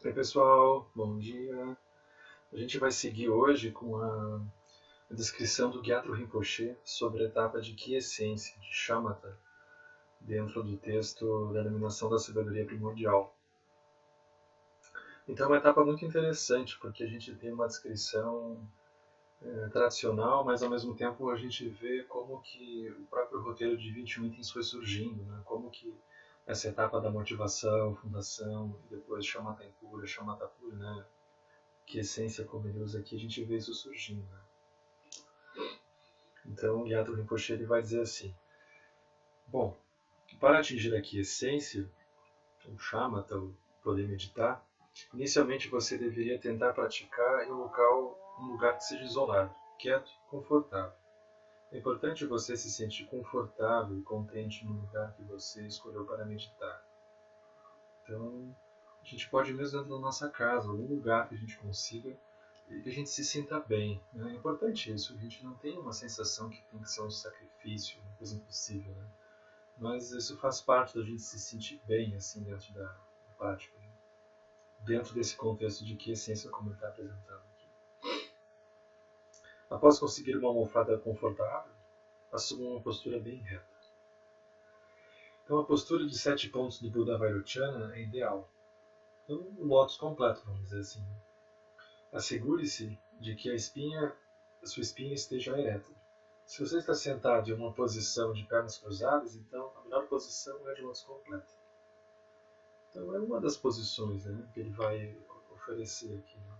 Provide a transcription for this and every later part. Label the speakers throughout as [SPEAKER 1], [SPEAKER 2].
[SPEAKER 1] Oi pessoal, bom dia. A gente vai seguir hoje com a descrição do Gyatro Rinpoche sobre a etapa de quiescência, de Shamatha, dentro do texto da Iluminação da Sabedoria Primordial. Então é uma etapa muito interessante, porque a gente tem uma descrição tradicional, mas ao mesmo tempo a gente vê como que o próprio roteiro de 21 itens foi surgindo, né? Como que essa etapa da motivação, fundação, e depois Shamatha Pura, Shamatha Pura, né? Que essência, como ele usa aqui, a gente vê isso surgindo. Né? Então, o Gyatro Rinpoche ele vai dizer assim: bom, para atingir aqui a essência, o shamatha, o poder meditar, inicialmente você deveria tentar praticar em um lugar que seja isolado, quieto, confortável. É importante você se sentir confortável e contente no lugar que você escolheu para meditar. Então, a gente pode ir mesmo dentro da nossa casa, algum lugar que a gente consiga e que a gente se sinta bem. Né? É importante isso, a gente não tem uma sensação que tem que ser um sacrifício, uma coisa impossível. Né? Mas isso faz parte da gente se sentir bem assim dentro da prática, né? Dentro desse contexto de que essência como ele está apresentando aqui. Após conseguir uma almofada confortável, assuma uma postura bem reta. Então a postura de 7 pontos do Buda Vairochana é ideal. Então o lótus completo, vamos dizer assim. Assegure-se de que a sua espinha esteja ereta. Se você está sentado em uma posição de pernas cruzadas, então a melhor posição é de lótus completo. Então é uma das posições, né, que ele vai oferecer aqui. Né?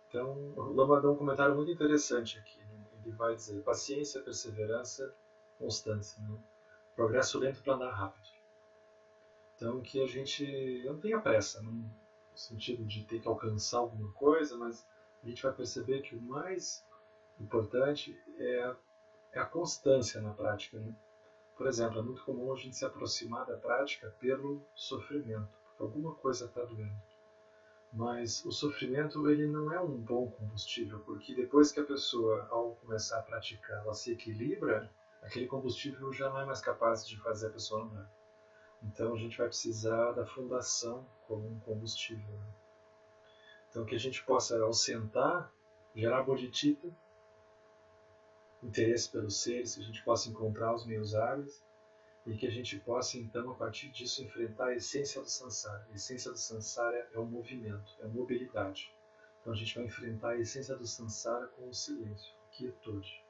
[SPEAKER 1] Então o Lama dá um comentário muito interessante aqui. Né? Ele vai dizer paciência, perseverança, constância. Né? Progresso lento para andar rápido. Então que a gente não tenha pressa, no sentido de ter que alcançar alguma coisa, mas a gente vai perceber que o mais importante é a constância na prática. Né? Por exemplo, é muito comum a gente se aproximar da prática pelo sofrimento, porque alguma coisa está doendo. Mas o sofrimento ele não é um bom combustível, porque depois que a pessoa, ao começar a praticar, ela se equilibra, aquele combustível já não é mais capaz de fazer a pessoa andar. Então a gente vai precisar da fundação como um combustível. Né? Então que a gente possa, ao sentar, gerar bodhicitta, interesse pelos seres, que a gente possa encontrar os meios hábeis e que a gente possa, então, a partir disso, enfrentar a essência do samsara. A essência do samsara é o movimento, é a mobilidade. Então a gente vai enfrentar a essência do samsara com o silêncio, a quietude,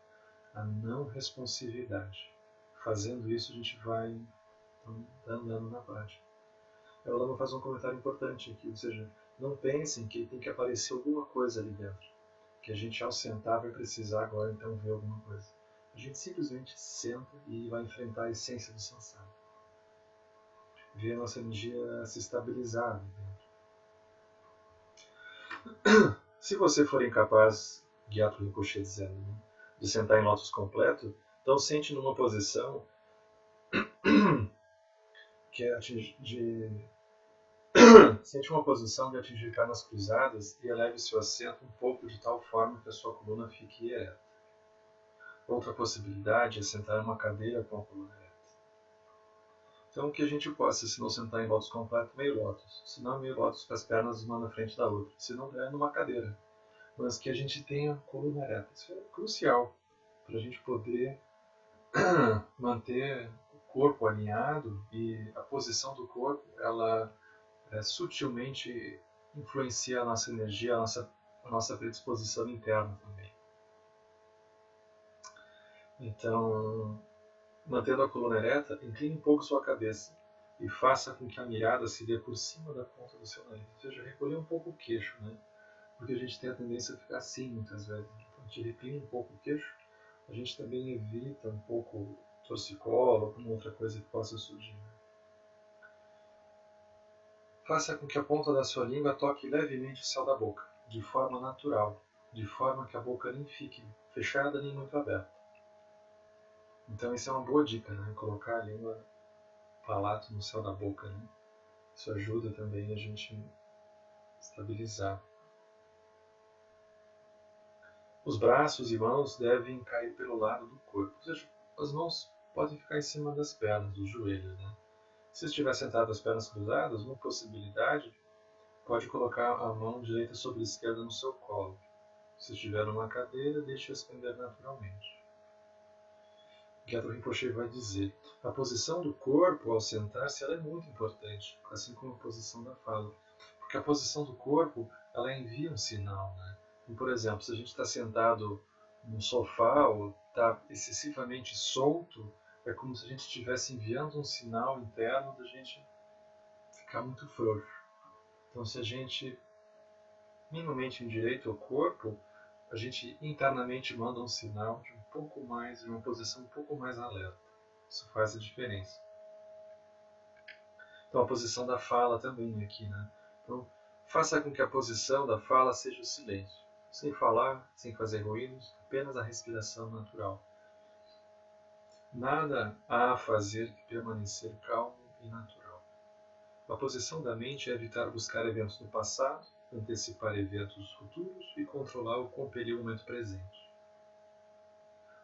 [SPEAKER 1] a não responsividade. Fazendo isso, a gente vai então, andando na prática. O Lama faz um comentário importante aqui, ou seja, não pensem que tem que aparecer alguma coisa ali dentro, que a gente ao sentar vai precisar agora então ver alguma coisa. A gente simplesmente senta e vai enfrentar a essência do samsara. Ver a nossa energia se estabilizar ali dentro. Se você for incapaz, Gyatro Rinpoche dizendo, né, de sentar em lótus completo, então sente numa posição que é sente uma posição de atingir pernas cruzadas e eleve seu assento um pouco de tal forma que a sua coluna fique ereta. Outra possibilidade é sentar em uma cadeira com a coluna ereta. Então que a gente possa, se não sentar em lótus completo, meio lótus. Se não, meio lótus com as pernas uma na frente da outra. Se não der, numa cadeira. Mas que a gente tenha a coluna ereta. Isso é crucial para a gente poder manter o corpo alinhado e a posição do corpo, ela sutilmente influencia a nossa energia, a nossa predisposição interna também. Então, mantendo a coluna ereta, incline um pouco sua cabeça e faça com que a mirada se dê por cima da ponta do seu nariz. Ou seja, recolher um pouco o queixo, né? Porque a gente tem a tendência a ficar assim muitas vezes. Então, a gente reclina um pouco o queixo, a gente também evita um pouco o torcicolo ou alguma outra coisa que possa surgir. Né? Faça com que a ponta da sua língua toque levemente o céu da boca, de forma natural, de forma que a boca nem fique fechada nem muito aberta. Então, isso é uma boa dica, né? Colocar a língua palato no céu da boca, né? Isso ajuda também a gente estabilizar. Os braços e mãos devem cair pelo lado do corpo, ou seja, as mãos podem ficar em cima das pernas, dos joelhos, né? Se estiver sentado as pernas cruzadas, uma possibilidade pode colocar a mão direita sobre a esquerda no seu colo. Se estiver numa cadeira, deixe-a estender naturalmente. Gyatro Rinpoche vai dizer: a posição do corpo ao sentar-se é muito importante, assim como a posição da fala. Porque a posição do corpo ela envia um sinal. Né? Então, por exemplo, se a gente está sentado no sofá ou está excessivamente solto, é como se a gente estivesse enviando um sinal interno da gente ficar muito frouxo. Então, se a gente minimamente endireita o corpo, a gente internamente manda um sinal de uma posição um pouco mais alerta. Isso faz a diferença. Então a posição da fala também aqui, né? Então faça com que a posição da fala seja o silêncio, sem falar, sem fazer ruídos, apenas a respiração natural. Nada há a fazer que permanecer calmo e natural. A posição da mente é evitar buscar eventos do passado, antecipar eventos futuros e controlar ou compelir o momento presente.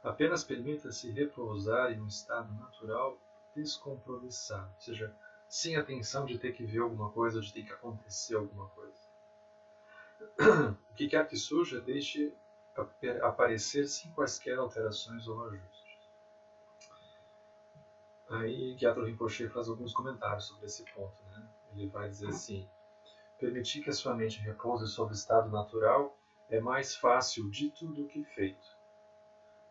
[SPEAKER 1] Apenas permita-se repousar em um estado natural descompromissado, ou seja, sem a tensão de ter que ver alguma coisa, de ter que acontecer alguma coisa. O que quer que surja, deixe aparecer sem quaisquer alterações ou ajustes. Aí Gyatro Rinpoche faz alguns comentários sobre esse ponto. Né? Ele vai dizer assim: permitir que a sua mente repouse sobre o estado natural é mais fácil dito do que feito.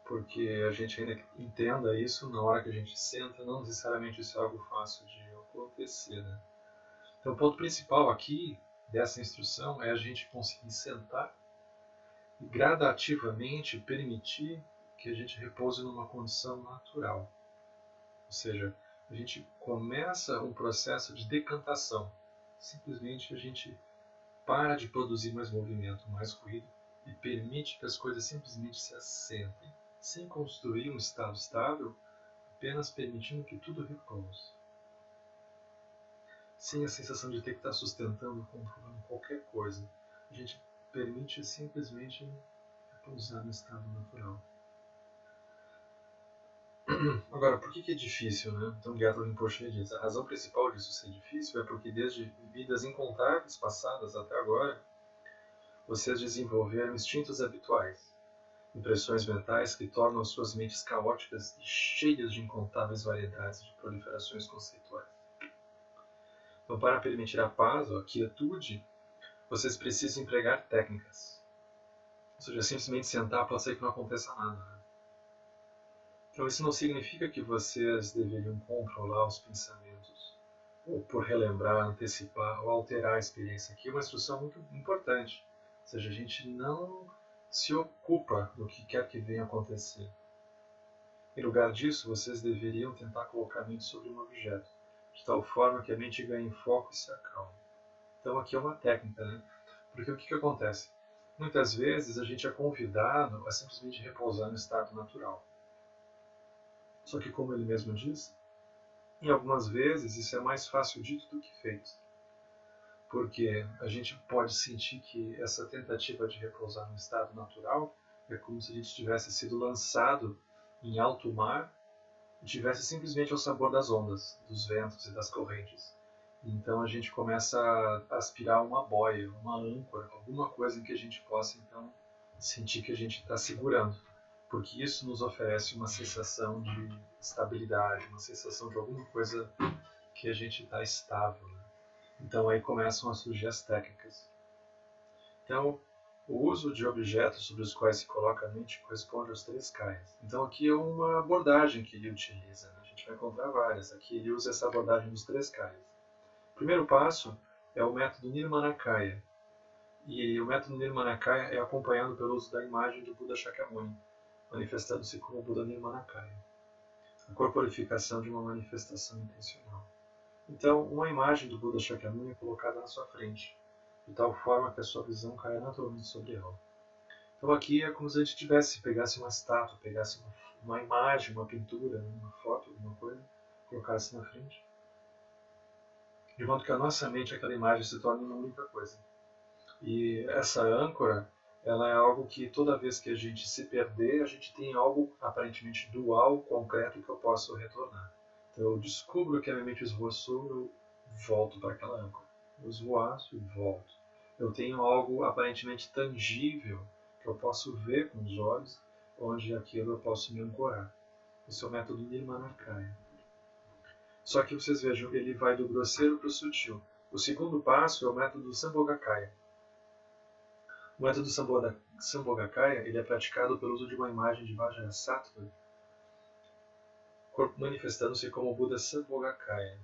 [SPEAKER 1] Porque a gente ainda entenda isso na hora que a gente senta, não necessariamente isso é algo fácil de acontecer. Né? Então o ponto principal aqui dessa instrução é a gente conseguir sentar e gradativamente permitir que a gente repouse numa condição natural. Ou seja, a gente começa um processo de decantação. Simplesmente a gente para de produzir mais movimento, mais ruído e permite que as coisas simplesmente se assentem, sem construir um estado estável, apenas permitindo que tudo repouse. Sem a sensação de ter que estar sustentando, controlando qualquer coisa. A gente permite simplesmente repousar no estado natural. Agora, por que é difícil, né? Então, Gyatro Rinpoche diz: a razão principal disso ser difícil é porque desde vidas incontáveis passadas até agora, vocês desenvolveram instintos habituais, impressões mentais que tornam as suas mentes caóticas e cheias de incontáveis variedades de proliferações conceituais. Então, para permitir a paz ou a quietude, vocês precisam empregar técnicas. Ou seja, simplesmente sentar pode ser que não aconteça nada. Né? Então isso não significa que vocês deveriam controlar os pensamentos, ou por relembrar, antecipar ou alterar a experiência. Aqui é uma instrução muito importante. Ou seja, a gente não se ocupa do que quer que venha acontecer. Em lugar disso, vocês deveriam tentar colocar a mente sobre um objeto, de tal forma que a mente ganhe foco e se acalme. Então aqui é uma técnica, né? Porque o que acontece? Muitas vezes a gente é convidado a simplesmente repousar no estado natural. Só que, como ele mesmo diz, em algumas vezes isso é mais fácil dito do que feito. Porque a gente pode sentir que essa tentativa de repousar no estado natural é como se a gente tivesse sido lançado em alto mar e tivesse simplesmente ao sabor das ondas, dos ventos e das correntes. Então a gente começa a aspirar uma boia, uma âncora, alguma coisa em que a gente possa então sentir que a gente está segurando. Porque isso nos oferece uma sensação de estabilidade, uma sensação de alguma coisa que a gente está estável. Né? Então aí começam a surgir as técnicas. Então, o uso de objetos sobre os quais se coloca a mente corresponde aos 3 Kayas. Então aqui é uma abordagem que ele utiliza. Né? A gente vai encontrar várias. Aqui ele usa essa abordagem dos 3 Kayas. O primeiro passo é o método Nirmanakaya. E o método Nirmanakaya é acompanhado pelo uso da imagem do Buda Shakyamuni, manifestando-se como Buda Nirmanakaya, a corporificação de uma manifestação intencional. Então, uma imagem do Buda Shakyamuni é colocada na sua frente, de tal forma que a sua visão caia naturalmente sobre ela. Então aqui é como se a gente pegasse uma estátua, pegasse uma imagem, uma pintura, uma foto, alguma coisa, colocasse na frente, de modo que a nossa mente, aquela imagem, se torne uma única coisa. E essa âncora, ela é algo que toda vez que a gente se perder, a gente tem algo aparentemente dual, concreto, que eu posso retornar. Então eu descubro que a minha mente esboçou, eu volto para aquela âncora. eu esvoaço e volto. Eu tenho algo aparentemente tangível que eu posso ver com os olhos, onde aquilo eu posso me ancorar. Esse é o método Nirmanakaya. Só que vocês vejam, ele vai do grosseiro para o sutil. O segundo passo é o método Sambhogakaya. O método Sambhogakaya ele é praticado pelo uso de uma imagem de Vajrasattva, manifestando-se como o Buda Sambhogakaya,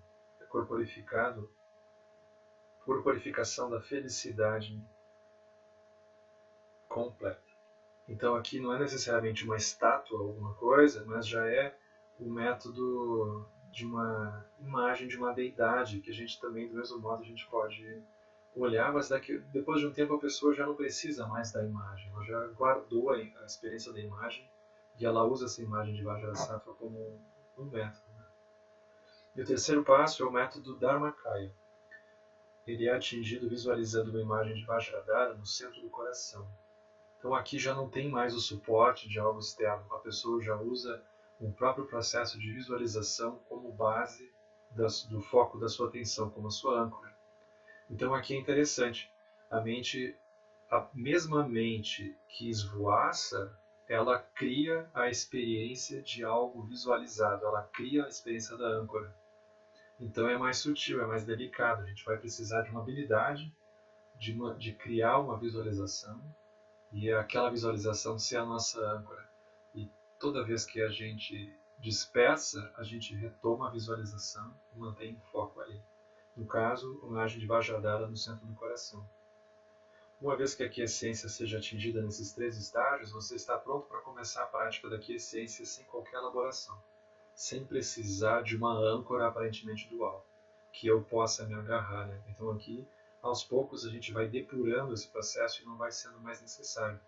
[SPEAKER 1] corporificação da felicidade completa. Então aqui não é necessariamente uma estátua ou alguma coisa, mas já é o método de uma imagem de uma deidade, que a gente também, do mesmo modo, a gente pode olhar, mas depois de um tempo a pessoa já não precisa mais da imagem, ela já guardou a experiência da imagem e ela usa essa imagem de Vajrasattva como um método. Né? E o terceiro passo é o método Dharmakaya. Ele é atingido visualizando uma imagem de Vajradhara no centro do coração. Então aqui já não tem mais o suporte de algo externo, a pessoa já usa o próprio processo de visualização como base do foco da sua atenção, como a sua âncora. Então aqui é interessante, a mesma mente que esvoaça, ela cria a experiência de algo visualizado, ela cria a experiência da âncora. Então é mais sutil, é mais delicado, a gente vai precisar de uma habilidade de criar uma visualização e aquela visualização ser a nossa âncora. E toda vez que a gente dispersa, a gente retoma a visualização e mantém o foco ali. No caso, a imagem de Vajradhara no centro do coração. Uma vez que a quiescência seja atingida nesses 3 estágios, você está pronto para começar a prática da quiescência sem qualquer elaboração, sem precisar de uma âncora aparentemente dual, que eu possa me agarrar. Né? Então aqui, aos poucos, a gente vai depurando esse processo e não vai sendo mais necessário.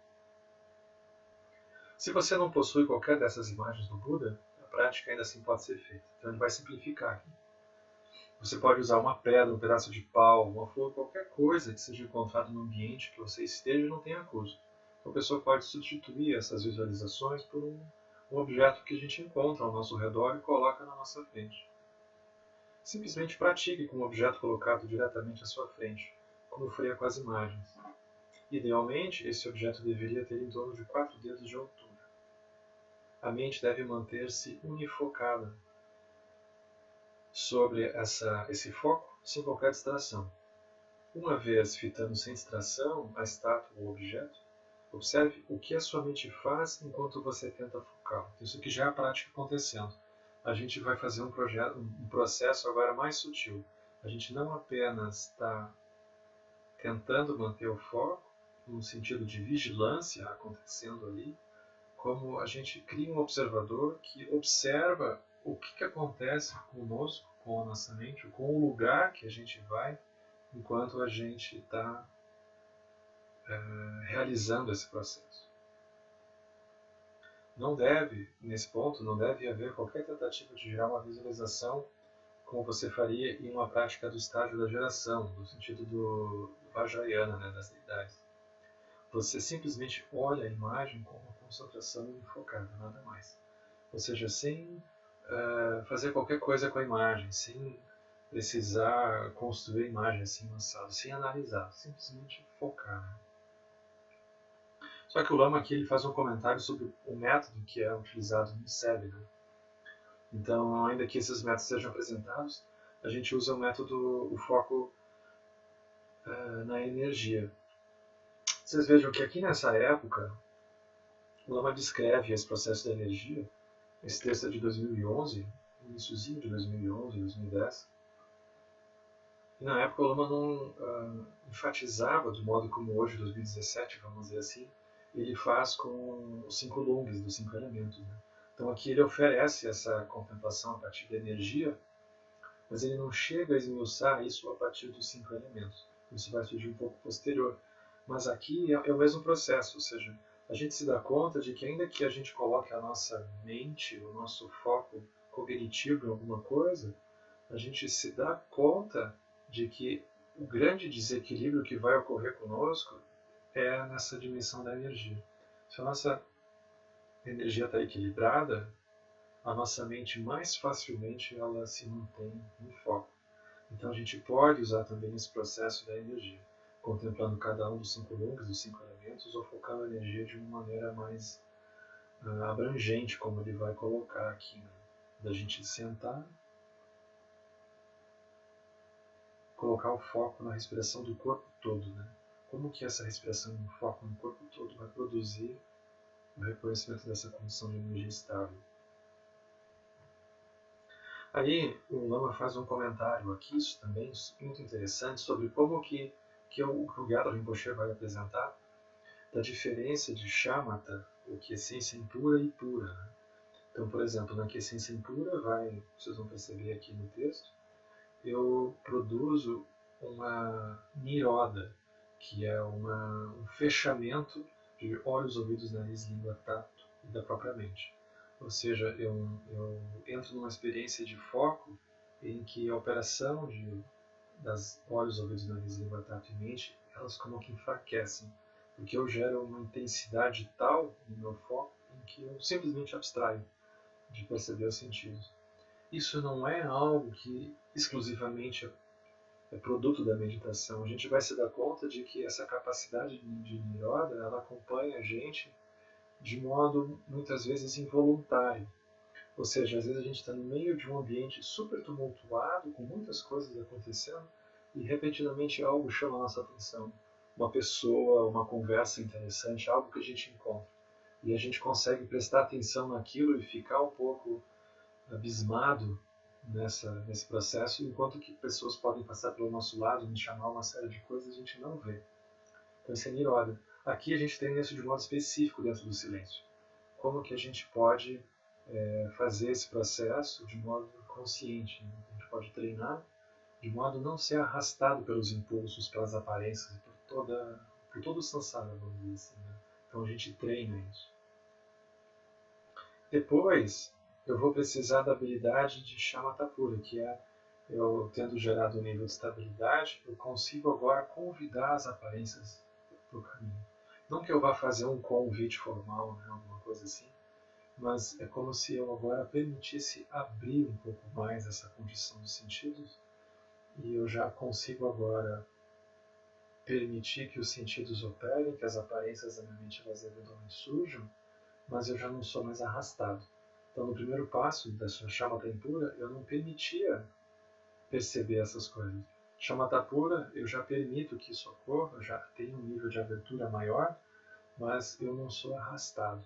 [SPEAKER 1] Se você não possui qualquer dessas imagens do Buda, a prática ainda assim pode ser feita. Então ele vai simplificar aqui. Você pode usar uma pedra, um pedaço de pau, uma flor, qualquer coisa que seja encontrada no ambiente que você esteja e não tenha custo. Então a pessoa pode substituir essas visualizações por um objeto que a gente encontra ao nosso redor e coloca na nossa frente. Simplesmente pratique com um objeto colocado diretamente à sua frente, como faria com as imagens. Idealmente, esse objeto deveria ter em torno de 4 dedos de altura. A mente deve manter-se unifocada sobre esse foco sem qualquer distração. Uma vez fitando sem distração a estátua ou objeto, observe o que a sua mente faz enquanto você tenta focá-lo. Isso aqui já é a prática acontecendo. A gente vai fazer um processo agora mais sutil. A gente não apenas está tentando manter o foco, no sentido de vigilância acontecendo ali, como a gente cria um observador que observa o que acontece conosco, com a nossa mente, com o lugar que a gente vai, enquanto a gente está realizando esse processo. Não deve, nesse ponto, não deve haver qualquer tentativa de gerar uma visualização como você faria em uma prática do estágio da geração, no sentido do Vajrayana, né, das deidades. Você simplesmente olha a imagem com uma concentração enfocada, nada mais. Ou seja, sem fazer qualquer coisa com a imagem, sem precisar construir a imagem assim, lançada, sem analisar, simplesmente focar. Só que o Lama aqui ele faz um comentário sobre o método que é utilizado no SEB. Né? Então, ainda que esses métodos sejam apresentados, a gente usa o foco na energia. Vocês vejam que aqui nessa época, o Lama descreve esse processo da energia. Esse texto é de 2011, iníciozinho de 2011, 2010. E na época o Lama não enfatizava do modo como hoje, 2017, vamos dizer assim, ele faz com os 5 lungs, dos 5 elementos. Né? Então aqui ele oferece essa contemplação a partir da energia, mas ele não chega a esmiuçar isso a partir dos 5 elementos. Isso vai surgir um pouco posterior. Mas aqui é o mesmo processo, ou seja, a gente se dá conta de que ainda que a gente coloque a nossa mente, o nosso foco cognitivo em alguma coisa, a gente se dá conta de que o grande desequilíbrio que vai ocorrer conosco é nessa dimensão da energia. Se a nossa energia está equilibrada, a nossa mente mais facilmente ela se mantém no foco. Então a gente pode usar também esse processo da energia, contemplando cada um dos 5 lungas, dos 5 elementos, ou focando a energia de uma maneira mais abrangente, como ele vai colocar aqui, né? Da gente sentar, colocar o foco na respiração do corpo todo, né? Como que essa respiração, o foco no corpo todo, vai produzir o reconhecimento dessa condição de energia estável. Aí o Lama faz um comentário aqui, isso também muito interessante, sobre como que o Gyatro Rinpoche vai apresentar da diferença de shamatha, o que é essência impura e pura, né? Então, por exemplo, na quiescência impura, vocês vão perceber aqui no texto, eu produzo uma niroda, que é um fechamento de olhos, ouvidos, nariz, língua, tato e da própria mente. Ou seja, eu entro numa experiência de foco em que a operação das olhos, ouvidos, nariz, língua, tato e mente, elas como que enfraquecem, porque eu gero uma intensidade tal no meu foco em que eu simplesmente abstraio de perceber os sentidos. Isso não é algo que exclusivamente é produto da meditação. A gente vai se dar conta de que essa capacidade de niroda, ela acompanha a gente de modo muitas vezes involuntário. Ou seja, às vezes a gente está no meio de um ambiente super tumultuado, com muitas coisas acontecendo, e repetidamente algo chama a nossa atenção. Uma pessoa, uma conversa interessante, algo que a gente encontra. E a gente consegue prestar atenção naquilo e ficar um pouco abismado nesse processo, enquanto que pessoas podem passar pelo nosso lado, nos chamar uma série de coisas a gente não vê. Então isso é niroda. Aqui a gente tem isso de modo específico dentro do silêncio. Como que a gente pode fazer esse processo de modo consciente? Né? A gente pode treinar de modo a não ser arrastado pelos impulsos, pelas aparências, por todo o samsara, vamos dizer assim. Né? Então a gente treina isso. Depois, eu vou precisar da habilidade de shamatha pura, que é eu tendo gerado um nível de estabilidade, eu consigo agora convidar as aparências para o caminho. Não que eu vá fazer um convite formal, né, alguma coisa assim, mas é como se eu agora permitisse abrir um pouco mais essa condição dos sentidos e eu já consigo agora permitir que os sentidos operem, que as aparências da minha mente elas eventualmente surjam, mas eu já não sou mais arrastado. Então, no primeiro passo da shamatha impura, eu não permitia perceber essas coisas. Shamatha pura, eu já permito que isso ocorra, eu já tenho um nível de abertura maior, mas eu não sou arrastado.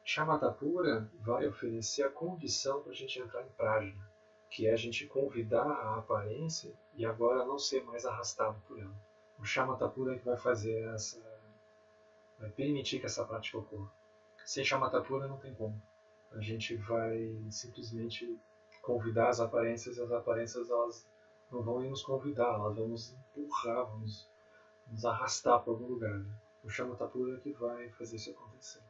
[SPEAKER 1] Shamatha pura vai oferecer a condição para a gente entrar em prajna, que é a gente convidar a aparência e agora não ser mais arrastado por ela. O shamatha pura é que vai fazer vai permitir que essa prática ocorra. Sem shamatha pura não tem como. A gente vai simplesmente convidar as aparências e as aparências elas não vão nos convidar, elas vão nos empurrar, vão nos arrastar para algum lugar. Né? O shamatha pura é que vai fazer isso acontecer.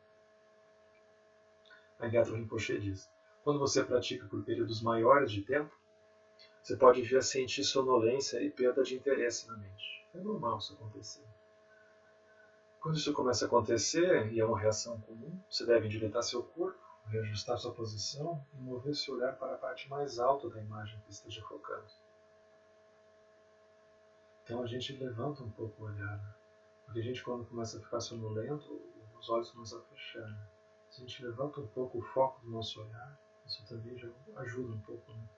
[SPEAKER 1] A Gyatro Rinpoche diz, quando você pratica por períodos maiores de tempo, você pode vir a sentir sonolência e perda de interesse na mente. É normal isso acontecer. Quando isso começa a acontecer, e é uma reação comum, você deve endireitar seu corpo, reajustar sua posição e mover seu olhar para a parte mais alta da imagem que esteja focando. Então a gente levanta um pouco o olhar, né? Porque a gente quando começa a ficar sonolento, os olhos começam a fechar. Né? Se a gente levanta um pouco o foco do nosso olhar, isso também já ajuda um pouco. Né?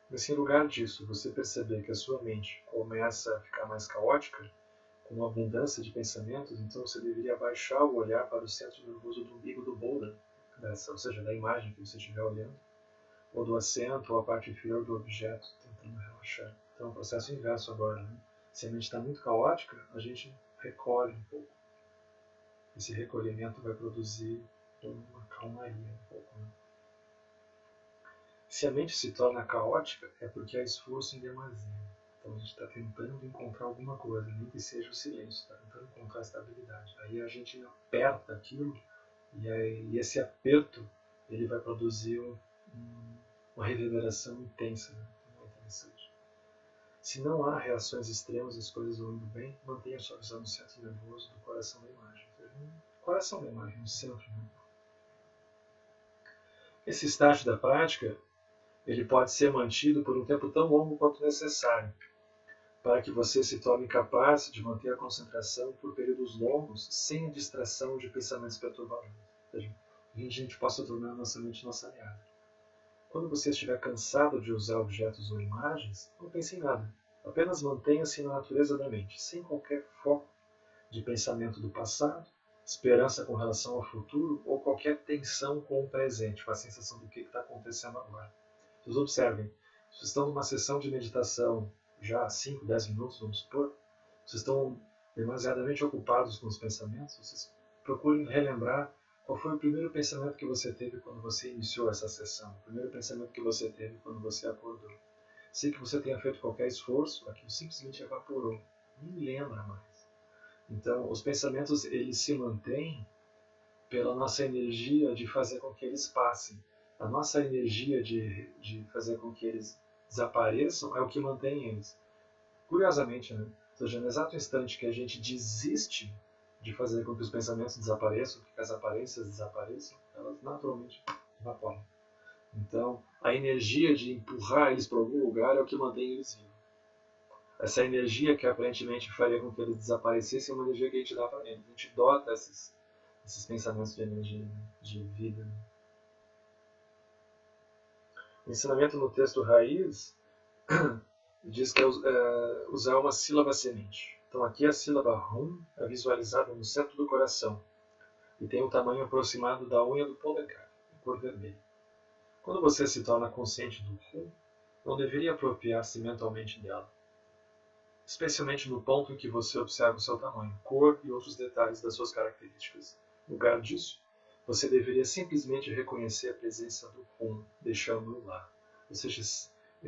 [SPEAKER 1] Mas em lugar disso, você perceber que a sua mente começa a ficar mais caótica, com uma abundância de pensamentos, então você deveria abaixar o olhar para o centro nervoso do umbigo do Buda, ou seja, da imagem que você estiver olhando, ou do assento, ou a parte inferior do objeto, tentando relaxar. Então é um processo inverso agora. Né? Se a mente está muito caótica, a gente recolhe um pouco. Esse recolhimento vai produzir uma calmaria um pouco. Né? Se a mente se torna caótica, é porque há esforço em demasia. Então a gente está tentando encontrar alguma coisa, nem que seja o silêncio, está tentando encontrar a estabilidade. Aí a gente aperta aquilo e esse aperto ele vai produzir uma reverberação intensa. Né? Então é interessante. Se não há reações extremas, as coisas vão indo bem, mantenha sua visão no centro nervoso do coração da imagem. Ou seja, no coração da imagem, no centro. Né? Esse estágio da prática ele pode ser mantido por um tempo tão longo quanto necessário, para que você se torne capaz de manter a concentração por períodos longos, sem a distração de pensamentos perturbadores. Ou seja, que a gente possa tornar nossa mente nossa aliada. Quando você estiver cansado de usar objetos ou imagens, não pense em nada. Apenas mantenha-se na natureza da mente, sem qualquer foco de pensamento do passado, esperança com relação ao futuro ou qualquer tensão com o presente, com a sensação do que está acontecendo agora. Vocês observem, vocês estão numa sessão de meditação já há 5, 10 minutos, vamos supor, vocês estão demasiadamente ocupados com os pensamentos, vocês procurem relembrar qual foi o primeiro pensamento que você teve quando você iniciou essa sessão, o primeiro pensamento que você teve quando você acordou. Sem que você tenha feito qualquer esforço, aquilo simplesmente evaporou, nem lembra mais. Então, os pensamentos eles se mantêm pela nossa energia de fazer com que eles passem. A nossa energia de fazer com que eles desapareçam é o que mantém eles. Curiosamente, né? Ou seja, no exato instante que a gente desiste de fazer com que os pensamentos desapareçam, que as aparências desapareçam, elas naturalmente evaporam. Então, a energia de empurrar eles para algum lugar é o que mantém eles vivos. Essa energia que aparentemente faria com que eles desaparecessem é uma energia que a gente dá para eles. A gente dota esses pensamentos de energia, de vida. O ensinamento no texto raiz diz que é usar uma sílaba semente. Então aqui a sílaba Hum é visualizada no centro do coração e tem o tamanho aproximado da unha do polegar, em cor vermelha. Quando você se torna consciente do Hum, não deveria apropriar-se mentalmente dela, especialmente no ponto em que você observa o seu tamanho, cor e outros detalhes das suas características. No lugar disso, você deveria simplesmente reconhecer a presença do Hum, deixando-o lá. Ou seja,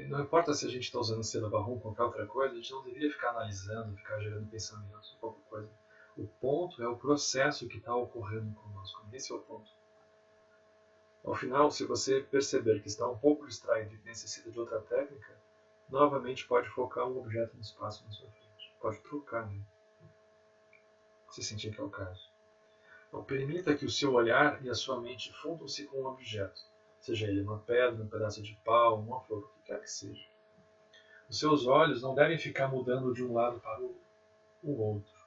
[SPEAKER 1] não importa se a gente está usando a sílaba Hum ou qualquer outra coisa, a gente não deveria ficar analisando, ficar gerando pensamentos, qualquer coisa. O ponto é o processo que está ocorrendo conosco. Esse é o ponto. Ao final, se você perceber que está um pouco distraído e necessita de outra técnica, novamente pode focar um objeto no espaço na sua frente. Pode trocar, né? Se sentir que é o caso. Então, permita que o seu olhar e a sua mente fundam-se com um objeto, seja ele uma pedra, um pedaço de pau, uma flor, o que quer que seja. Os seus olhos não devem ficar mudando de um lado para o outro.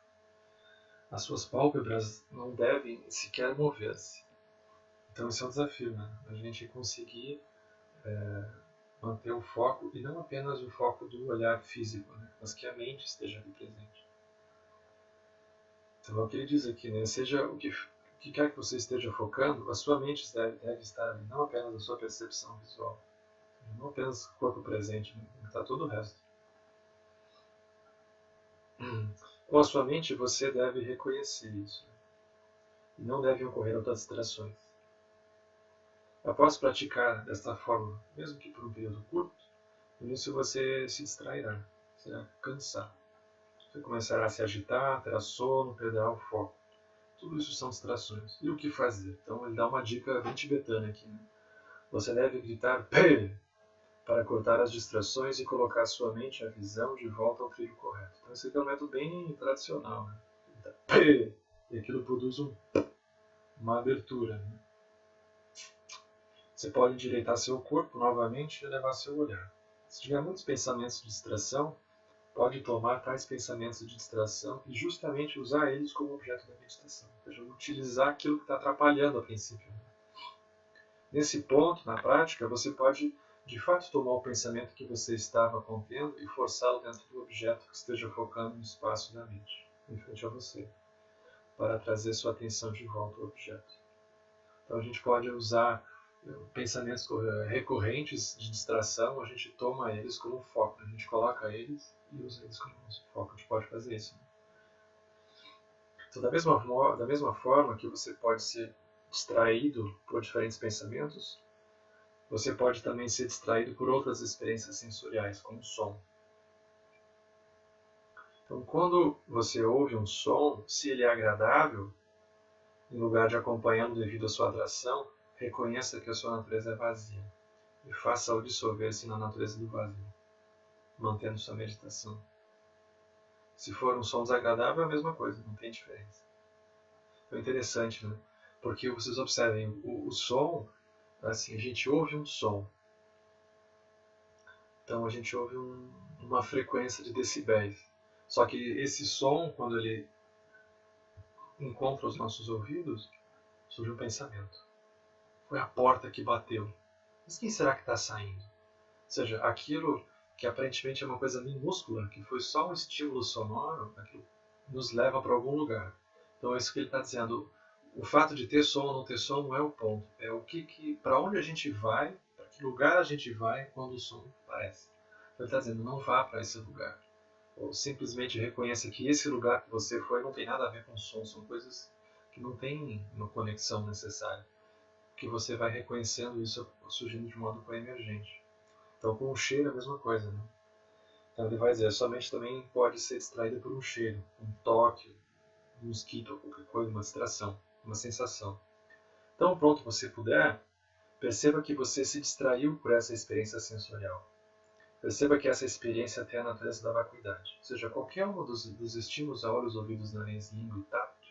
[SPEAKER 1] As suas pálpebras não devem sequer mover-se. Então esse é o desafio, né? A gente conseguir manter o foco, e não apenas o foco do olhar físico, né? Mas que a mente esteja ali presente. Então é o que ele diz aqui, né? Seja o que quer que você esteja focando, a sua mente deve estar ali, não apenas a sua percepção visual, não apenas o corpo presente, né? Está todo o resto. Com a sua mente você deve reconhecer isso, né? E não devem ocorrer outras distrações. Após praticar desta forma, mesmo que por um período curto, no início você se distrairá, você irá cansar. Você começará a se agitar, terá sono, perderá o foco. Tudo isso são distrações. E o que fazer? Então ele dá uma dica bem tibetana aqui, né? Você deve gritar Pê! Para cortar as distrações e colocar sua mente e a visão de volta ao trilho correto. Então esse aqui é um método bem tradicional, né? Pê! E aquilo produz uma abertura, né? Você pode endireitar seu corpo novamente e elevar seu olhar. Se tiver muitos pensamentos de distração, pode tomar tais pensamentos de distração e justamente usar eles como objeto da meditação. Ou seja, utilizar aquilo que está atrapalhando a princípio. Nesse ponto, na prática, você pode de fato tomar o pensamento que você estava contendo e forçá-lo dentro do objeto que esteja focando no espaço da mente, em frente a você, para trazer sua atenção de volta ao objeto. Então a gente pode usar pensamentos recorrentes de distração, a gente toma eles como foco, a gente coloca eles e usa eles como foco, a gente pode fazer isso. Então, da mesma forma que você pode ser distraído por diferentes pensamentos, você pode também ser distraído por outras experiências sensoriais, como o som. Então, quando você ouve um som, se ele é agradável, em lugar de acompanhá-lo devido à sua atração, reconheça que a sua natureza é vazia e faça-o dissolver-se na natureza do vazio, mantendo sua meditação. Se for um som desagradável, é a mesma coisa, não tem diferença. Então é interessante, né? Porque vocês observem, o som, assim, a gente ouve um som. Então a gente ouve uma frequência de decibéis. Só que esse som, quando ele encontra os nossos ouvidos, surge um pensamento. Foi a porta que bateu. Mas quem será que está saindo? Ou seja, aquilo que aparentemente é uma coisa minúscula, que foi só um estímulo sonoro, aquilo nos leva para algum lugar. Então é isso que ele está dizendo. O fato de ter som ou não ter som não é o ponto. É o para onde a gente vai, para que lugar a gente vai quando o som aparece. Então ele está dizendo, não vá para esse lugar. Ou simplesmente reconheça que esse lugar que você foi não tem nada a ver com som. São coisas que não têm uma conexão necessária. Que você vai reconhecendo isso surgindo de modo emergente. Então com o cheiro é a mesma coisa, né? Então ele vai dizer, a sua mente também pode ser distraída por um cheiro, um toque, um mosquito, qualquer coisa, uma distração, uma sensação. Então pronto, você puder, perceba que você se distraiu por essa experiência sensorial. Perceba que essa experiência tem a natureza da vacuidade. Ou seja, qualquer um dos estímulos a olhos, ouvidos, nariz, língua e tato,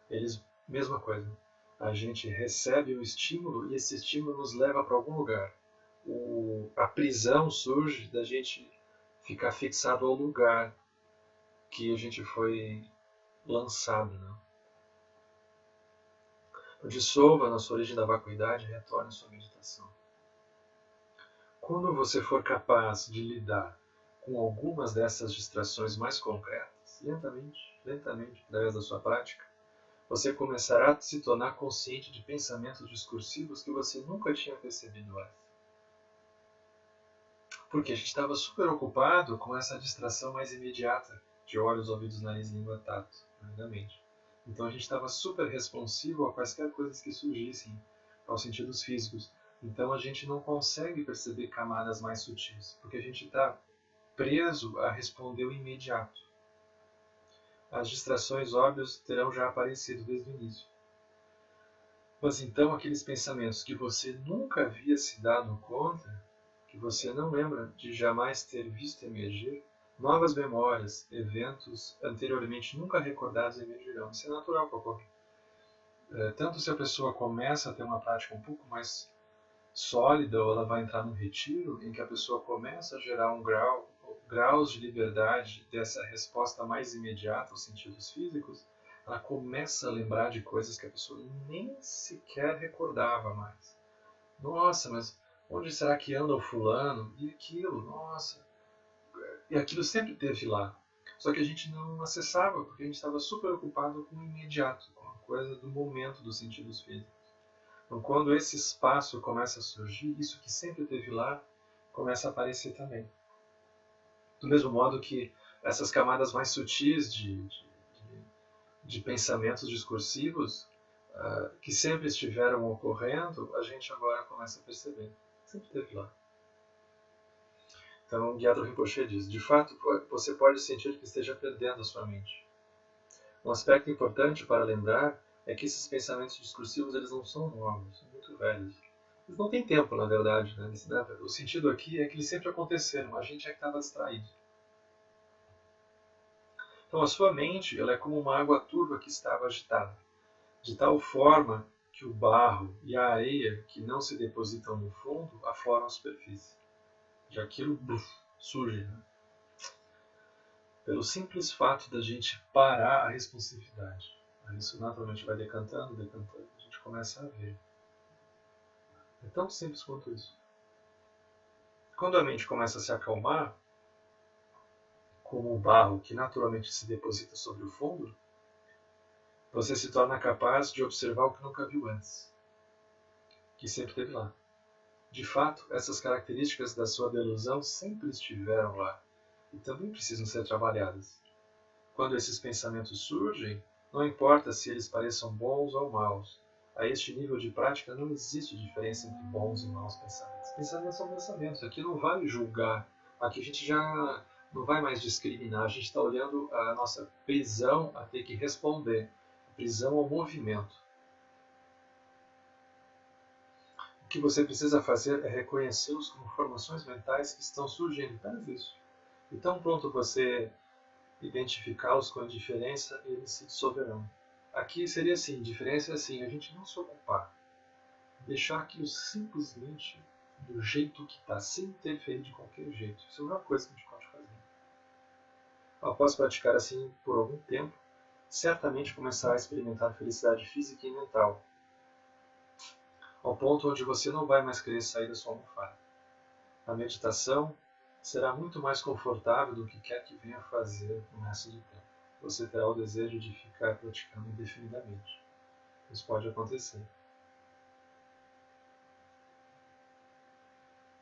[SPEAKER 1] eles, mesma coisa. A gente recebe um estímulo e esse estímulo nos leva para algum lugar. A prisão surge da gente ficar fixado ao lugar que a gente foi lançado. Né? Dissolva na sua origem da vacuidade e retorne à sua meditação. Quando você for capaz de lidar com algumas dessas distrações mais concretas, lentamente, através da sua prática, você começará a se tornar consciente de pensamentos discursivos que você nunca tinha percebido antes. Porque a gente estava super ocupado com essa distração mais imediata de olhos, ouvidos, nariz, língua, tato, na mente. Então a gente estava super responsivo a quaisquer coisas que surgissem aos sentidos físicos. Então a gente não consegue perceber camadas mais sutis, porque a gente está preso a responder o imediato. As distrações óbvias terão já aparecido desde o início. Mas então aqueles pensamentos que você nunca havia se dado conta, que você não lembra de jamais ter visto emergir, novas memórias, eventos anteriormente nunca recordados emergirão. Isso é natural para ocorrer. Tanto se a pessoa começa a ter uma prática um pouco mais sólida, ou ela vai entrar num retiro, em que a pessoa começa a gerar graus de liberdade dessa resposta mais imediata aos sentidos físicos, ela começa a lembrar de coisas que a pessoa nem sequer recordava mais. Nossa, mas onde será que anda o fulano? E aquilo, nossa. E aquilo sempre esteve lá. Só que a gente não acessava, porque a gente estava super ocupado com o imediato, com a coisa do momento dos sentidos físicos. Então, quando esse espaço começa a surgir, isso que sempre esteve lá começa a aparecer também. Do mesmo modo que essas camadas mais sutis de pensamentos discursivos, que sempre estiveram ocorrendo, a gente agora começa a perceber. Sempre esteve lá. Então, Gyatro Rinpoche diz, de fato, você pode sentir que esteja perdendo a sua mente. Um aspecto importante para lembrar é que esses pensamentos discursivos eles não são novos, são muito velhos. Eles não têm tempo, na verdade. Né? O sentido aqui é que eles sempre aconteceram, a gente é que estava distraído. Então, a sua mente ela é como uma água turva que estava agitada, de tal forma que o barro e a areia que não se depositam no fundo afloram a superfície. De aquilo surge. Né? Pelo simples fato da gente parar a responsividade. Aí isso naturalmente vai decantando, a gente começa a ver. É tão simples quanto isso. Quando a mente começa a se acalmar, como o barro que naturalmente se deposita sobre o fundo, você se torna capaz de observar o que nunca viu antes, que sempre esteve lá. De fato, essas características da sua delusão sempre estiveram lá e também precisam ser trabalhadas. Quando esses pensamentos surgem, não importa se eles pareçam bons ou maus, a este nível de prática não existe diferença entre bons e maus pensamentos. Pensamentos são pensamentos, aqui não vale julgar, aqui a gente já não vai mais discriminar, a gente está olhando a nossa prisão a ter que responder, prisão ao movimento. O que você precisa fazer é reconhecê-los como formações mentais que estão surgindo, apenas isso. Então pronto, você identificá-los com indiferença, eles se dissolverão. Aqui seria assim, indiferença é assim, a gente não se ocupar, deixar aquilo simplesmente do jeito que está, sem interferir de qualquer jeito. Isso é a melhor coisa que a gente pode fazer. Após praticar assim por algum tempo, certamente começará a experimentar felicidade física e mental, ao ponto onde você não vai mais querer sair da sua almofada. A meditação será muito mais confortável do que quer que venha fazer no resto do tempo. Você terá o desejo de ficar praticando indefinidamente. Isso pode acontecer.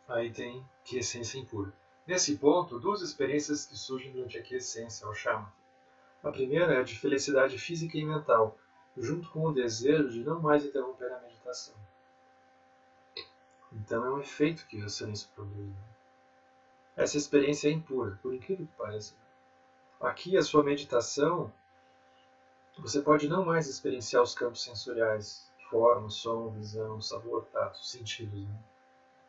[SPEAKER 1] Aí tem quiescência impura. Nesse ponto, duas experiências que surgem durante a quiescência, ou shamatha. A primeira é a de felicidade física e mental, junto com o desejo de não mais interromper a meditação. Então é um efeito que o silêncio produz. Essa experiência é impura, por incrível que pareça. Aqui a sua meditação, você pode não mais experienciar os campos sensoriais, forma, som, visão, sabor, tato, sentidos. Né?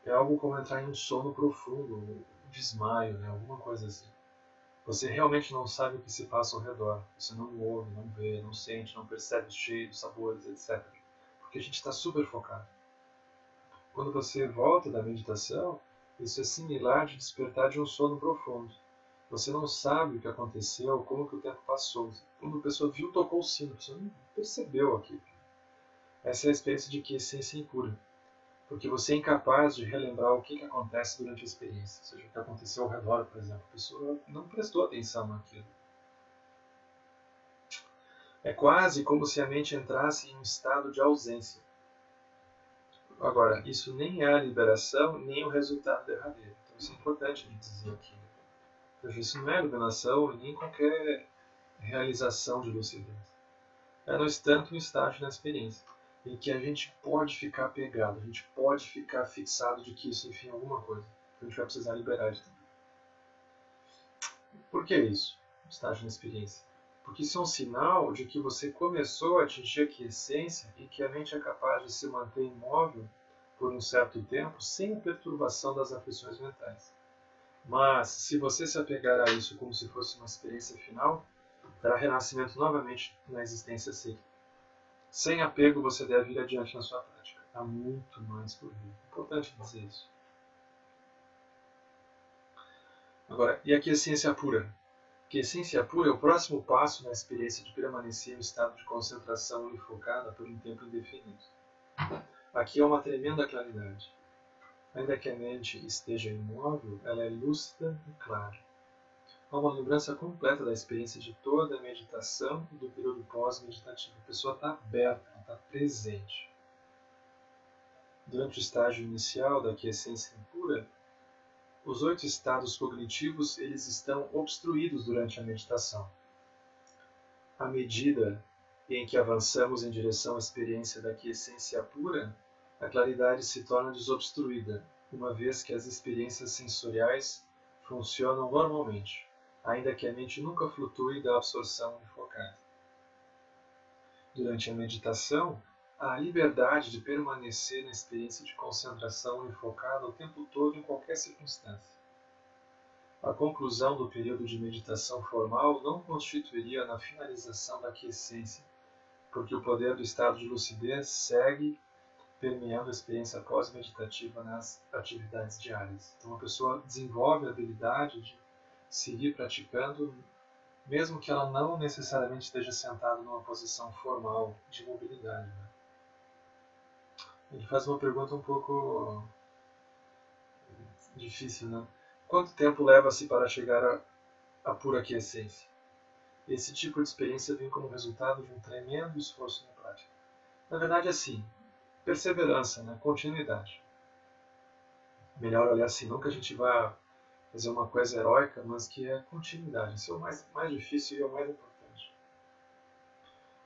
[SPEAKER 1] É algo como entrar em um sono profundo, um desmaio, né? Alguma coisa assim. Você realmente não sabe o que se passa ao redor. Você não ouve, não vê, não sente, não percebe os cheiros, sabores, etc. Porque a gente está super focado. Quando você volta da meditação, isso é similar de despertar de um sono profundo. Você não sabe o que aconteceu, como que o tempo passou. Quando a pessoa viu, tocou o sino, a pessoa não percebeu aquilo. Essa é a experiência de quiescência impura. Porque você é incapaz de relembrar o que acontece durante a experiência. Ou seja, o que aconteceu ao redor, por exemplo. A pessoa não prestou atenção naquilo. É quase como se a mente entrasse em um estado de ausência. Agora, isso nem é a liberação, nem o resultado derradeiro. Então, isso é importante de dizer aqui. Porque isso não é iluminação e nem qualquer realização de lucidez. É, no entanto, um estágio na experiência, em que a gente pode ficar pegado, a gente pode ficar fixado de que isso, enfim, é alguma coisa. A gente vai precisar liberar de tudo. Por que isso? Estágio na experiência. Porque isso é um sinal de que você começou a atingir a quiescência e que a mente é capaz de se manter imóvel por um certo tempo sem a perturbação das aflições mentais. Mas, se você se apegar a isso como se fosse uma experiência final, terá renascimento novamente na existência cíclica. Sem apego, você deve ir adiante na sua prática. Há muito mais por vir. Importante dizer isso. Agora, e a quiescência pura? Quiescência pura é o próximo passo na experiência de permanecer em um estado de concentração unifocada por um tempo indefinido. Aqui há uma tremenda claridade. Ainda que a mente esteja imóvel, ela é lúcida e clara. Há uma lembrança completa da experiência de toda a meditação e do período pós-meditativo. A pessoa está aberta, ela está presente. Durante o estágio inicial da quiescência impura, os 8 estados cognitivos eles estão obstruídos durante a meditação. À medida em que avançamos em direção à experiência da quiescência pura, a claridade se torna desobstruída, uma vez que as experiências sensoriais funcionam normalmente, ainda que a mente nunca flutue da absorção unifocada. Durante a meditação, há a liberdade de permanecer na experiência de concentração unifocada o tempo todo em qualquer circunstância. A conclusão do período de meditação formal não constituiria na finalização da quiescência, porque o poder do estado de lucidez segue permeando a experiência pós-meditativa nas atividades diárias. Então a pessoa desenvolve a habilidade de seguir praticando, mesmo que ela não necessariamente esteja sentada numa posição formal de mobilidade. Né? Ele faz uma pergunta um pouco difícil, né? Quanto tempo leva-se para chegar à pura quiescência? Esse tipo de experiência vem como resultado de um tremendo esforço na prática. Na verdade, é assim, perseverança, né? Continuidade. Melhor olhar assim, não que a gente vá fazer uma coisa heróica, mas que é continuidade. Isso é o mais difícil e é o mais importante.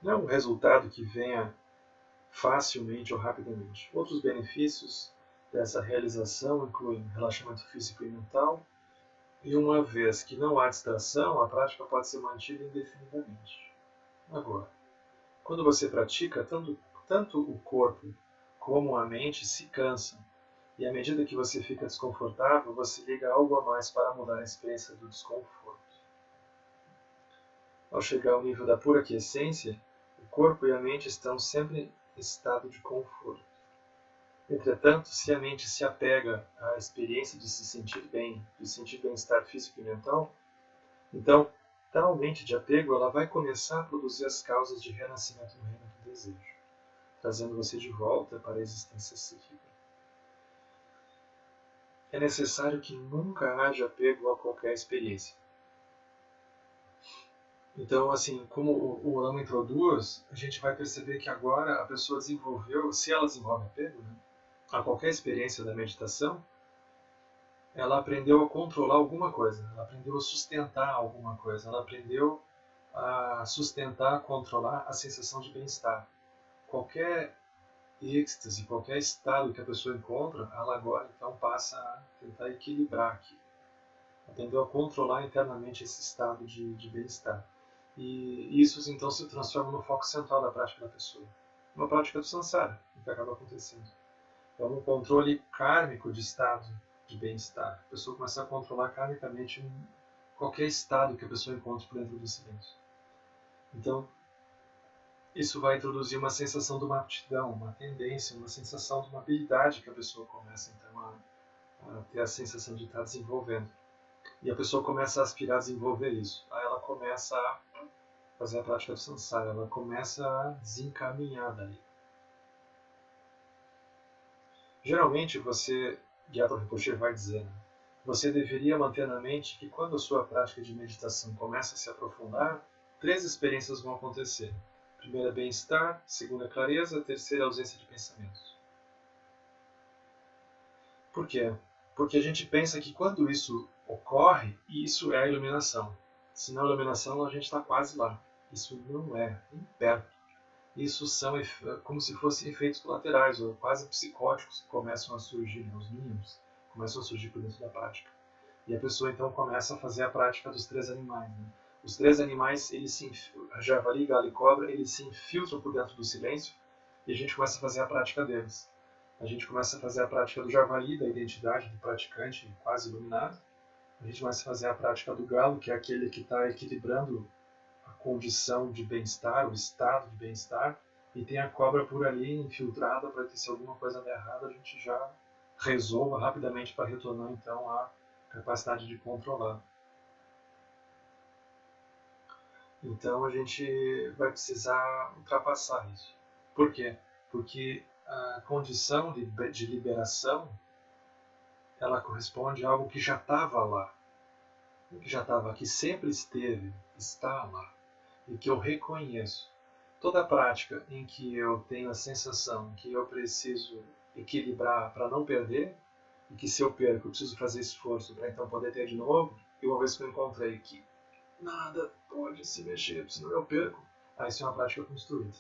[SPEAKER 1] Não é um resultado que venha facilmente ou rapidamente. Outros benefícios dessa realização incluem relaxamento físico e mental, e uma vez que não há distração, a prática pode ser mantida indefinidamente. Agora, quando você pratica, tanto o corpo como a mente se cansam, e à medida que você fica desconfortável, você liga algo a mais para mudar a experiência do desconforto. Ao chegar ao nível da pura quiescência, o corpo e a mente estão sempre em estado de conforto. Entretanto, se a mente se apega à experiência de se sentir bem, de sentir bem-estar físico e mental, então, tal mente de apego ela vai começar a produzir as causas de renascimento no reino do desejo, trazendo você de volta para a existência psíquica. É necessário que nunca haja apego a qualquer experiência. Então, assim, como o Lama introduz, a gente vai perceber que agora a pessoa desenvolveu, se ela desenvolve apego, né, a qualquer experiência da meditação, ela aprendeu a controlar alguma coisa, ela aprendeu a sustentar alguma coisa, ela aprendeu a sustentar, controlar a sensação de bem-estar. Qualquer êxtase, qualquer estado que a pessoa encontra, ela agora então passa a tentar equilibrar aqui. Aprendeu a controlar internamente esse estado de bem-estar. E isso então se transforma no foco central da prática da pessoa. Uma prática do samsara, o que acaba acontecendo. É um controle kármico de estado de bem-estar. A pessoa começa a controlar karmicamente qualquer estado que a pessoa encontre por dentro do silêncio. Então, isso vai introduzir uma sensação de uma aptidão, uma tendência, uma sensação de uma habilidade que a pessoa começa então a ter a sensação de estar desenvolvendo. E a pessoa começa a aspirar a desenvolver isso. Aí ela começa a fazer a prática do samsara, ela começa a desencaminhar daí. Geralmente você, Gyatso Rinpoche vai dizer, né, você deveria manter na mente que quando a sua prática de meditação começa a se aprofundar, 3 experiências vão acontecer. Primeira, bem-estar. Segunda, clareza. Terceira, ausência de pensamentos. Por quê? Porque a gente pensa que quando isso ocorre, isso é a iluminação. Se não é a iluminação, a gente está quase lá. Isso não é, nem perto. Isso são como se fossem efeitos colaterais, ou quase psicóticos que começam a surgir, né? Os mínimos começam a surgir por dentro da prática. E a pessoa então começa a fazer a prática dos 3 animais. Né? Os 3 animais, eles javali, galo e cobra, eles se infiltram por dentro do silêncio e a gente começa a fazer a prática deles. A gente começa a fazer a prática do javali, da identidade do praticante quase iluminado. A gente começa a fazer a prática do galo, que é aquele que está equilibrando a condição de bem-estar, o estado de bem-estar, e tem a cobra por ali infiltrada para que se alguma coisa der errado a gente já resolva rapidamente para retornar então a capacidade de controlar. Então a gente vai precisar ultrapassar isso. Por quê? Porque a condição de liberação ela corresponde a algo que já estava lá, que já estava, que sempre esteve, está lá, e que eu reconheço. Toda prática em que eu tenho a sensação que eu preciso equilibrar para não perder, e que se eu perco eu preciso fazer esforço para então poder ter de novo, e uma vez que eu encontrei que nada pode se mexer, senão eu perco, aí isso é uma prática construída.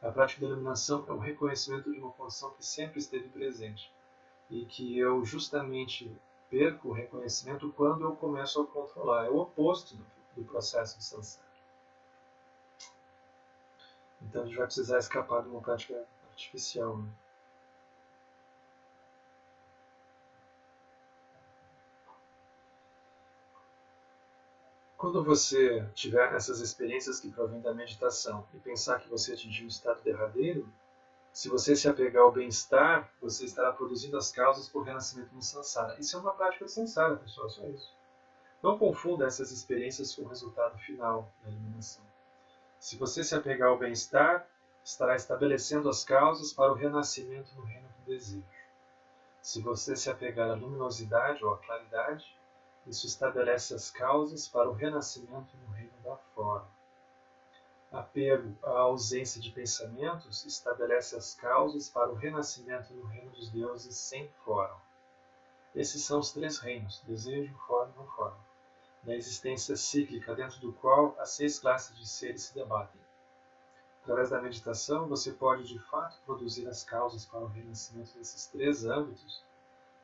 [SPEAKER 1] A prática da iluminação é um reconhecimento de uma condição que sempre esteve presente e que eu justamente perco o reconhecimento quando eu começo a controlar. É o oposto do processo de samsara. Então a gente vai precisar escapar de uma prática artificial. Né? Quando você tiver essas experiências que provêm da meditação e pensar que você atingiu o estado derradeiro, se você se apegar ao bem-estar, você estará produzindo as causas por renascimento no samsara. Isso é uma prática de samsara, pessoal, só isso. Não confunda essas experiências com o resultado final da iluminação. Se você se apegar ao bem-estar, estará estabelecendo as causas para o renascimento no reino do desejo. Se você se apegar à luminosidade ou à claridade, isso estabelece as causas para o renascimento no reino da forma. Apego à ausência de pensamentos estabelece as causas para o renascimento no reino dos deuses sem forma. Esses são os 3 reinos, desejo, forma e não forma, da existência cíclica dentro do qual as 6 classes de seres se debatem. Através da meditação, você pode de fato produzir as causas para o renascimento desses 3 âmbitos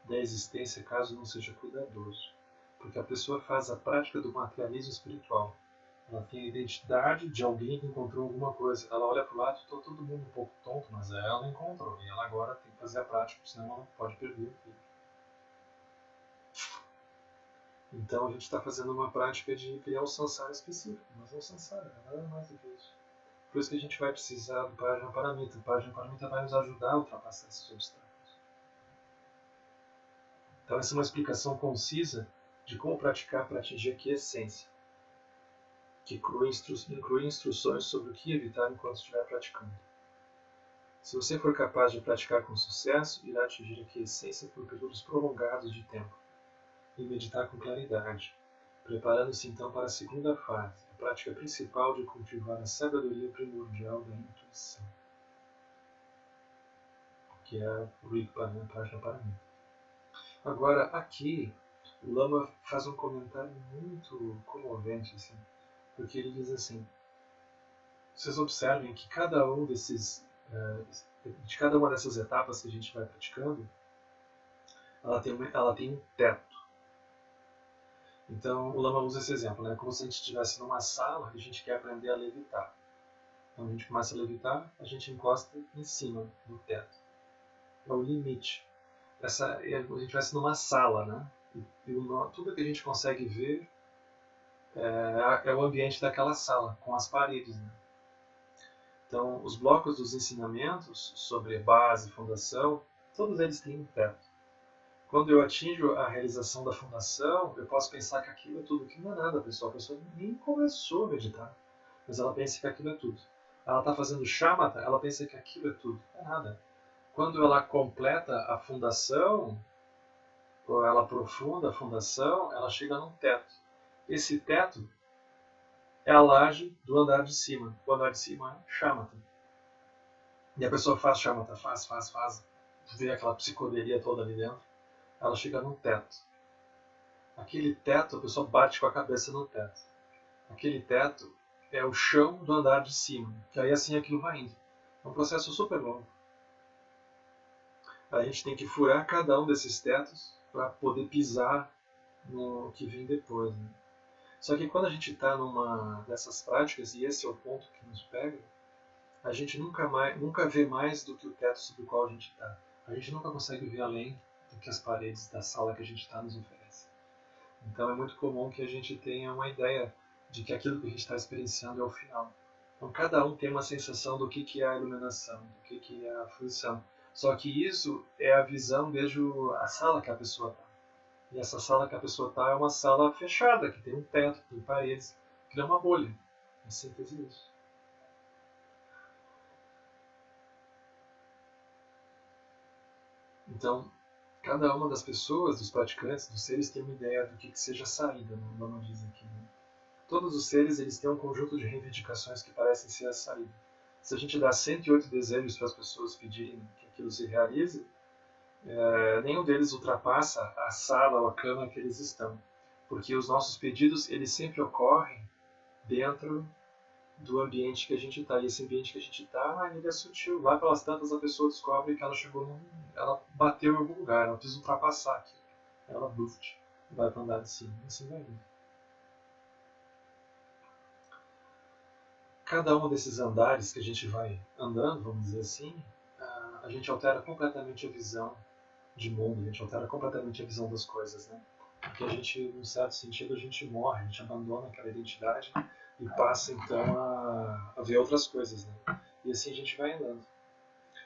[SPEAKER 1] da existência caso não seja cuidadoso. Porque a pessoa faz a prática do materialismo espiritual. Ela tem a identidade de alguém que encontrou alguma coisa. Ela olha para o lado e está todo mundo um pouco tonto, mas ela encontrou. E ela agora tem que fazer a prática, senão ela pode perder o filho. Então a gente está fazendo uma prática de criar um samsara específico. Mas é um samsara, nada mais do que isso. Por isso que a gente vai precisar do Prajnaparamita. O Prajnaparamita vai nos ajudar a ultrapassar esses obstáculos. Então essa é uma explicação concisa de como praticar para atingir a quiescência, que inclui instruções sobre o que evitar enquanto estiver praticando. Se você for capaz de praticar com sucesso, irá atingir a quiescência por períodos prolongados de tempo e meditar com claridade, preparando-se então para a segunda fase, a prática principal de cultivar a sabedoria primordial da intuição, que é a Rigpa, a página para mim. Agora, aqui, o Lama faz um comentário muito comovente, assim, porque ele diz assim: vocês observem que cada um de cada uma dessas etapas que a gente vai praticando, ela tem um teto. Então, o Lama usa esse exemplo, né? Como se a gente estivesse numa sala e a gente quer aprender a levitar. Então, a gente começa a levitar, a gente encosta em cima do teto. É o limite. A gente estivesse numa sala, né? Tudo que a gente consegue ver é o ambiente daquela sala, com as paredes, né? Então, os blocos dos ensinamentos sobre base, fundação, todos eles têm um teto. Quando eu atingo a realização da fundação, eu posso pensar que aquilo é tudo. Que não é nada, pessoal. A pessoa nem começou a meditar, mas ela pensa que aquilo é tudo. Ela está fazendo shamatha, ela pensa que aquilo é tudo. Não é nada. Quando ela completa a fundação, ou ela aprofunda a fundação, ela chega num teto. Esse teto é a laje do andar de cima. O andar de cima é shamatha. E a pessoa faz shamatha, faz, vê aquela psicodelia toda ali dentro. Ela chega num teto. Aquele teto, a pessoa bate com a cabeça no teto. Aquele teto é o chão do andar de cima. Que aí assim aquilo vai indo. É um processo super longo. A gente tem que furar cada um desses tetos para poder pisar no que vem depois, né? Só que quando a gente está numa dessas práticas, e esse é o ponto que nos pega, a gente nunca vê mais do que o teto sobre o qual a gente está. A gente nunca consegue ver além do que as paredes da sala que a gente está nos oferecem. Então é muito comum que a gente tenha uma ideia de que aquilo que a gente está experienciando é o final. Então cada um tem uma sensação do que é a iluminação, do que é a fruição. Só que isso é a visão desde a sala que a pessoa está. E essa sala que a pessoa está é uma sala fechada, que tem um teto, tem paredes, que é uma bolha. É síntese disso. Então, cada uma das pessoas, dos praticantes, dos seres, tem uma ideia do que seja saída, o Lama diz aqui. Né? Todos os seres eles têm um conjunto de reivindicações que parecem ser a saída. Se a gente dá 108 desejos para as pessoas pedirem que aquilo se realize, nenhum deles ultrapassa a sala ou a cama que eles estão. Porque os nossos pedidos eles sempre ocorrem dentro do ambiente que a gente está. E esse ambiente que a gente está, ele é sutil. Lá pelas tantas a pessoa descobre que ela ela bateu em algum lugar, ela precisa ultrapassar aquilo. Ela vai para andar de cima. Assim vai indo. Cada um desses andares que a gente vai andando, vamos dizer assim, a gente altera completamente a visão de mundo, a gente altera completamente a visão das coisas, né? Porque a gente, num certo sentido, a gente morre, a gente abandona aquela identidade e passa então a ver outras coisas, né? E assim a gente vai andando.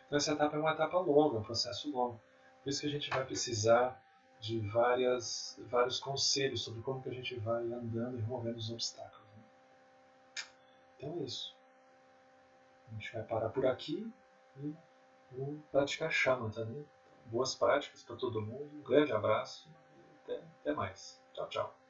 [SPEAKER 1] Então essa etapa é uma etapa longa, um processo longo. Por isso que a gente vai precisar de vários conselhos sobre como que a gente vai andando e removendo os obstáculos. Né? Então é isso. A gente vai parar por aqui e vamos praticar shamatha, né? Boas práticas para todo mundo. Um grande abraço e até mais. Tchau, tchau.